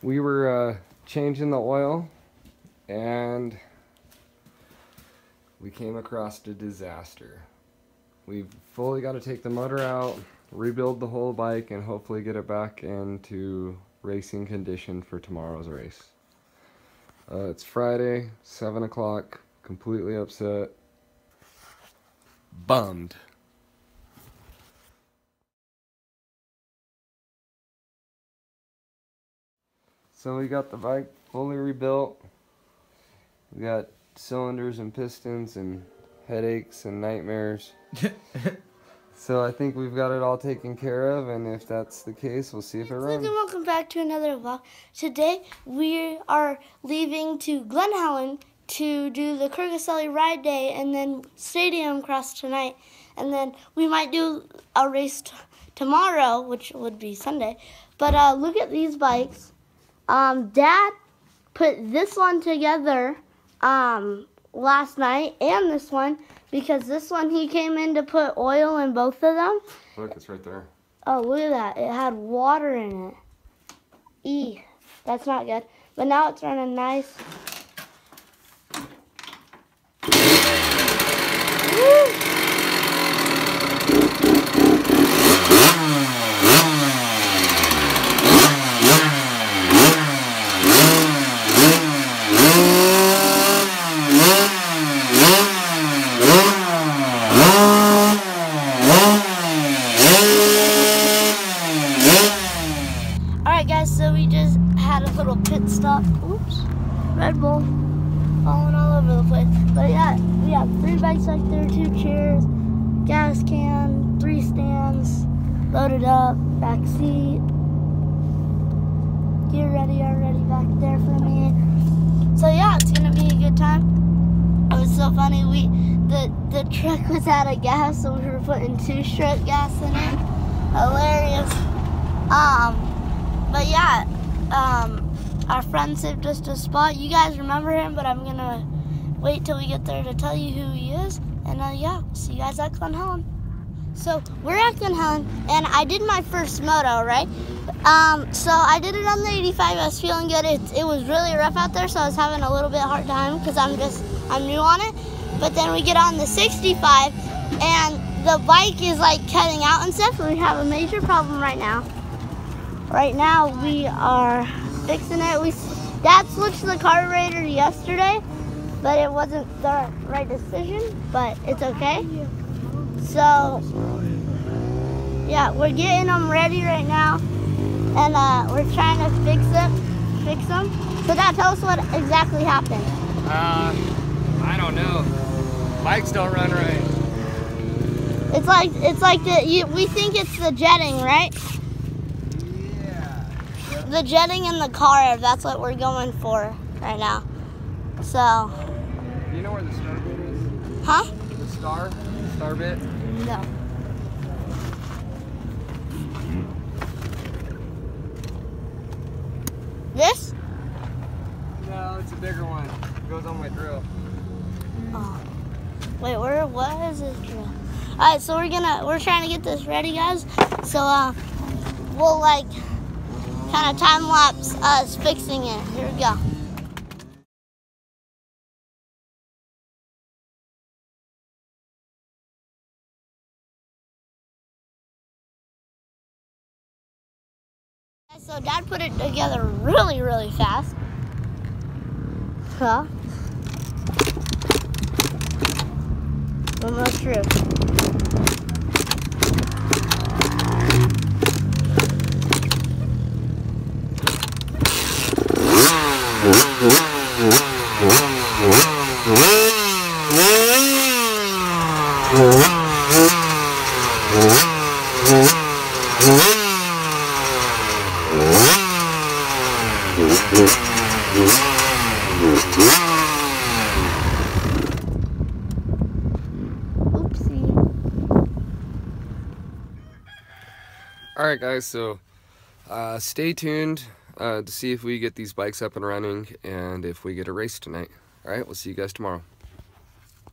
We were changing the oil and we came across a disaster. We've fully got to take the motor out, rebuild the whole bike, and hopefully get it back into racing condition for tomorrow's race. It's Friday, 7 o'clock, completely upset, bummed. So we got the bike fully rebuilt. We got cylinders and pistons and headaches and nightmares. So I think we've got it all taken care of, and if that's the case, we'll see if it runs. And welcome back to another vlog. Today we are leaving to Glen Helen to do the Kyrgyzstan ride day and then stadium cross tonight. And then we might do a race tomorrow, which would be Sunday. But look at these bikes. Dad put this one together last night and this one, because this one he came in to put oil in both of them. Look, it's right there. Oh, look at that. It had water in it. That's not good. But now it's running nice. Woo! So we just had a little pit stop. Oops. Red Bull falling all over the place. But yeah, we have 3 bikes back there, 2 chairs, gas can, 3 stands, loaded up, back seat. Gear ready already back there for me. So yeah, it's gonna be a good time. It was so funny. The truck was out of gas, so we were putting 2-stroke gas in it. Hilarious. But yeah, our friend saved us a spot. You guys remember him, but I'm gonna wait till we get there to tell you who he is. And yeah, see you guys at Glen Helen. So we're at Glen Helen, and I did my first moto, right? So I did it on the 85. I was feeling good. It was really rough out there, so I was having a little bit hard time because I'm new on it. But then we get on the 65, and the bike is like cutting out and stuff. We have a major problem right now. Right now we are fixing it. Dad switched the carburetor yesterday, but it wasn't the right decision, but it's okay. So yeah, we're getting them ready right now, and we're trying to fix them. So Dad, tell us what exactly happened. I don't know. Bikes don't run right. It's like we think it's the jetting, right? The jetting in the car, that's what we're going for right now. So. Do you know where the star bit is? Huh? The star bit? No. This? No, it's a bigger one. It goes on my drill. Oh. Wait, what is this drill? Alright, so we're trying to get this ready, guys. So we'll kind of time lapse us fixing it. Here we go. So Dad put it together really, really fast. Huh? Almost true. Alright guys, so stay tuned to see if we get these bikes up and running and if we get a race tonight. Alright, we'll see you guys tomorrow.